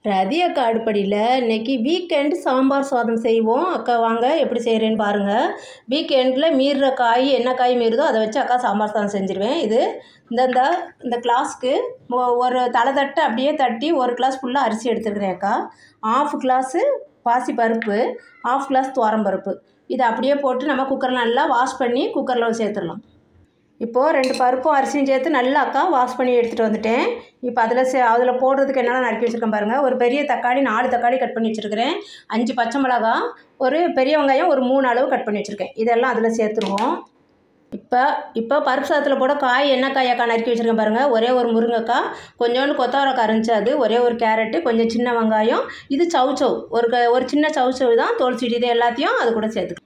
ரதி அக்கா அடுப்படியில் இன்றைக்கி வீக்கெண்ட் சாம்பார் சாதம் செய்வோம். அக்கா வாங்க எப்படி செய்கிறேன்னு பாருங்கள். வீக்கெண்டில் மீறுற காய் என்ன காய் மீறுதோ அதை வச்சு அக்கா சாம்பார் சாதம் செஞ்சுருவேன். இது இந்த கிளாஸ்க்கு ஒரு தலை தட்டு அப்படியே தட்டி ஒரு கிளாஸ் ஃபுல்லாக அரிசி எடுத்துருக்கிறேன் அக்கா. 1/2 கிளாஸு பாசி பருப்பு, 1/2 கிளாஸ் துவரம்பருப்பு. இதை அப்படியே போட்டு நம்ம குக்கரில் நல்லா வாஷ் பண்ணி குக்கரில் சேர்த்துடலாம். இப்போது 2 பருப்பும் அரிசியும் சேர்த்து நல்லா அக்கா வாஷ் பண்ணி எடுத்துகிட்டு வந்துட்டேன். இப்போ அதில் போடுறதுக்கு என்னெல்லாம் நறுக்கி வச்சுருக்கேன் பாருங்கள். ஒரு பெரிய தக்காளி 4 தக்காளி கட் பண்ணி வச்சுருக்கிறேன். 5 பச்சை மிளகா, ஒரு பெரிய வெங்காயம் ஒரு 3 அளவு கட் பண்ணி வச்சுருக்கேன். இதெல்லாம் அதில் சேர்த்துருவோம். இப்போ பருப்பு சாதத்தில் போட காய் என்ன காய் அக்கா நறுக்கி வச்சுருக்கேன் பாருங்கள். ஒரே ஒரு முருங்கைக்காய், கொஞ்சோண்டு கொத்தவரக்காய் அரைஞ்சி, அது ஒரே ஒரு கேரட்டு, கொஞ்சம் சின்ன வெங்காயம், இது சவுச்சவு ஒரு சின்ன சவுச்சவு தான் தோல் சீடி. இது எல்லாத்தையும் அது கூட சேர்த்துக்கலாம்.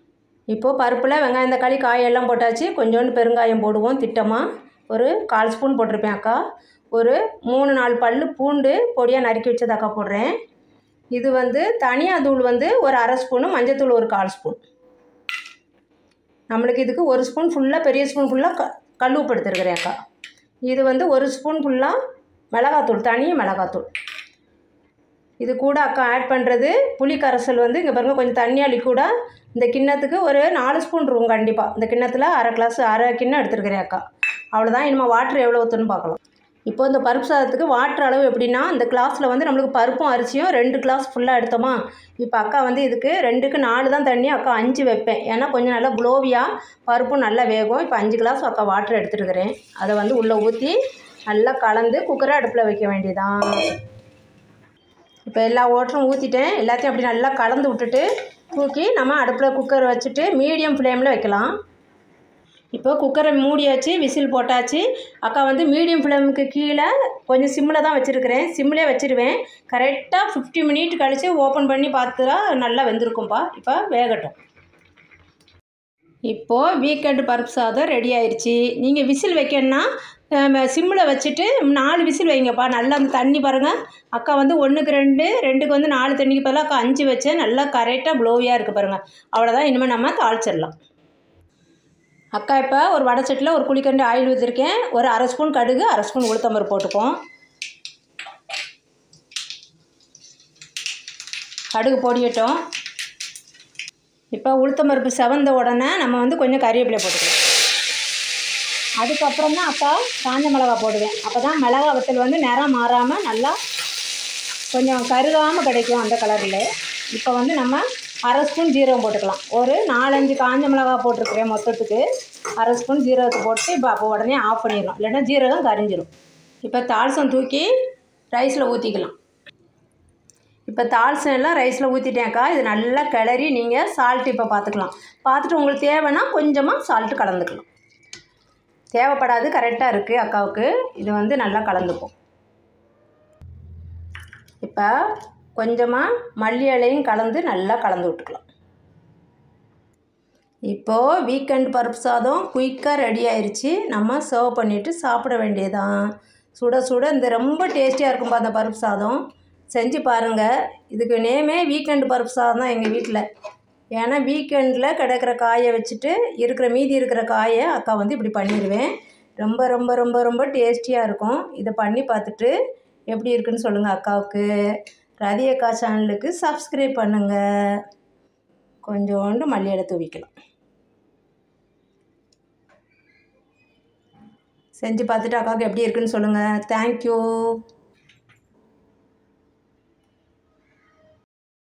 இப்போது பருப்பில் வெங்காயம் தக்காளி காயெல்லாம் போட்டாச்சு. கொஞ்சோண்டு பெருங்காயம் போடுவோம் திட்டமாக. ஒரு 1/4 ஸ்பூன் போட்டிருப்பேன் அக்கா. ஒரு 3-4 பல் பூண்டு பொடியாக நறுக்கி வச்சது அக்கா போடுறேன். இது தனியா தூள் ஒரு 1/2 ஸ்பூனு, மஞ்சத்தூள் ஒரு 1/4 ஸ்பூன். நம்மளுக்கு இதுக்கு 1 ஸ்பூன் ஃபுல்லாக பெரிய ஸ்பூன் ஃபுல்லாக கல் உப்பு எடுத்துருக்கிறேன் அக்கா. இது 1 ஸ்பூன் ஃபுல்லாக மிளகாத்தூள், தனி மிளகாத்தூள். இது கூட அக்கா ஆட் பண்ணுறது புளி கரைசல். இங்கே பாருங்கள், கொஞ்சம் தண்ணியாக லிக்விடாக இந்த கிண்ணத்துக்கு ஒரு 4 ஸ்பூன் இருக்கும் கண்டிப்பாக. இந்த கிண்ணத்தில் அரை கிண்ணம் எடுத்துருக்கிறேன் அக்கா. அவ்வளோதான். இனிமேல் வாட்டர் எவ்வளோ ஊற்றணும்னு பார்க்கலாம். இப்போ இந்த பருப்பு சாதத்துக்கு வாட்டர் அளவு எப்படின்னா, இந்த கிளாஸில் நம்மளுக்கு பருப்பும் அரிசியும் 2 கிளாஸ் ஃபுல்லாக எடுத்தோமா. இப்போ அக்கா இதுக்கு 2க்கு 4 தான் தண்ணி அக்கா 5 வைப்பேன். ஏன்னா கொஞ்சம் நல்லா குளோவியாக பருப்பும் நல்லா வேகும். இப்போ 5 கிளாஸ் அக்கா வாட்டர் எடுத்துருக்கிறேன். அதை உள்ளே ஊற்றி நல்லா கலந்து குக்கரை அடுப்பில் வைக்க வேண்டியதான். இப்போ எல்லா வாட்டரும் ஊற்றிட்டேன். எல்லாத்தையும் அப்படி நல்லா கலந்து விட்டுட்டு தூக்கி நம்ம அடுப்பில் குக்கர் வச்சுட்டு மீடியம் ஃப்ளேமில் வைக்கலாம். இப்போ குக்கரை மூடியாச்சு, விசில் போட்டாச்சு. அக்கா மீடியம் ஃப்ளேமுக்கு கீழே கொஞ்சம் சிம்மில் தான் வச்சுருக்கிறேன். சிம்மிலே வச்சுருவேன். கரெக்டாக 50 மினிட் கழித்து ஓப்பன் பண்ணி பார்த்தா நல்லா வெந்திருக்கும்ப்பா. இப்போ வேகட்டும். இப்போது வீக்கெண்டு பருப்பு சாதம் ரெடி ஆயிடுச்சு. நீங்கள் விசில் வைக்கணுன்னா சிம்மில் வச்சுட்டு 4 விசில் வைங்கப்பா. நல்லா அந்த தண்ணி பாருங்கள் அக்கா 1க்கு 2, 2க்கு 4 தண்ணிக்கு பதிலாக அக்கா 5 வச்சேன். நல்லா கரெக்டாக க்ளோவியாக இருக்குது பாருங்கள். அவ்வளோதான். இனிமேல் நம்ம தாளிச்சிடலாம். அக்கா இப்போ ஒரு வடை சட்டியில் ஒரு குழிக்கண்டு ஆயில் ஊற்றிருக்கேன். ஒரு 1/2 ஸ்பூன் கடுகு, 1/2 ஸ்பூன் உளுத்தம்பருப்பு போட்டுப்போம். கடுகு பொடியட்டும். இப்போ உளுத்தம்பருப்பு செவந்த உடனே நம்ம கொஞ்சம் கறிவேப்பிலை போட்டுக்கலாம். அதுக்கப்புறம் தான் அக்கா காஞ்ச மிளகா போடுவேன். அப்போ தான் மிளகா வத்தல் நிறம் மாறாமல் நல்லா கொஞ்சம் கருகாமல் கிடைக்கும் அந்த கலரில். இப்போ நம்ம 1/2 ஸ்பூன் ஜீரகம் போட்டுக்கலாம். ஒரு 4-5 காஞ்ச மிளகா போட்டிருக்கிறேன் மொத்தத்துக்கு. 1/2 ஸ்பூன் ஜீரகத்தை போட்டு இப்போ உடனே ஆஃப் பண்ணிடலாம். இல்லைன்னா ஜீரகம் கரிஞ்சிடும். இப்போ தாளிசம் தூக்கி ரைஸில் ஊற்றிக்கலாம். இப்போ தாளிசம் எல்லாம் ரைஸில் ஊற்றிட்டேன்க்கா. இது நல்லா கிளறி நீங்கள் சால்ட்டு இப்போ பார்த்துக்கலாம். பார்த்துட்டு உங்களுக்கு தேவைன்னா கொஞ்சமாக சால்ட்டு கலந்துக்கலாம். தேவைப்படாது, கரெக்டாக இருக்குது அக்காவுக்கு. இது நல்லா கலந்துப்போம். இப்போ கொஞ்சமாக மல்லி இலையும் கலந்து நல்லா கலந்து விட்டுக்கலாம். இப்போது வீக்கெண்ட் பருப்பு சாதம் குயிக்காக ரெடி ஆயிடுச்சு. நம்ம சர்வ் பண்ணிவிட்டு சாப்பிட வேண்டியதான். சுட சுட ரொம்ப டேஸ்டியாக இருக்கும்பா அந்த பருப்பு சாதம். செஞ்சு பாருங்கள். இதுக்கு நேமே வீக்கெண்டு பருப்பு சாதம் தான் எங்கள் வீட்டில். ஏன்னா வீக்கெண்டில் கிடைக்கிற காயை வச்சுட்டு மீதி இருக்கிற காயை அக்கா இப்படி பண்ணிடுவேன். ரொம்ப ரொம்ப ரொம்ப ரொம்ப டேஸ்டியாக இருக்கும். இதை பண்ணி பார்த்துட்டு எப்படி இருக்குன்னு சொல்லுங்கள் அக்காவுக்கு. ரதி அக்கா சேனலுக்கு சப்ஸ்கிரைப் பண்ணுங்கள். கொஞ்சோண்டு மல்லி இலை தூவிக்கலாம். செஞ்சு பார்த்துட்டு அக்காவுக்கு எப்படி இருக்குன்னு சொல்லுங்கள். தேங்க்யூ.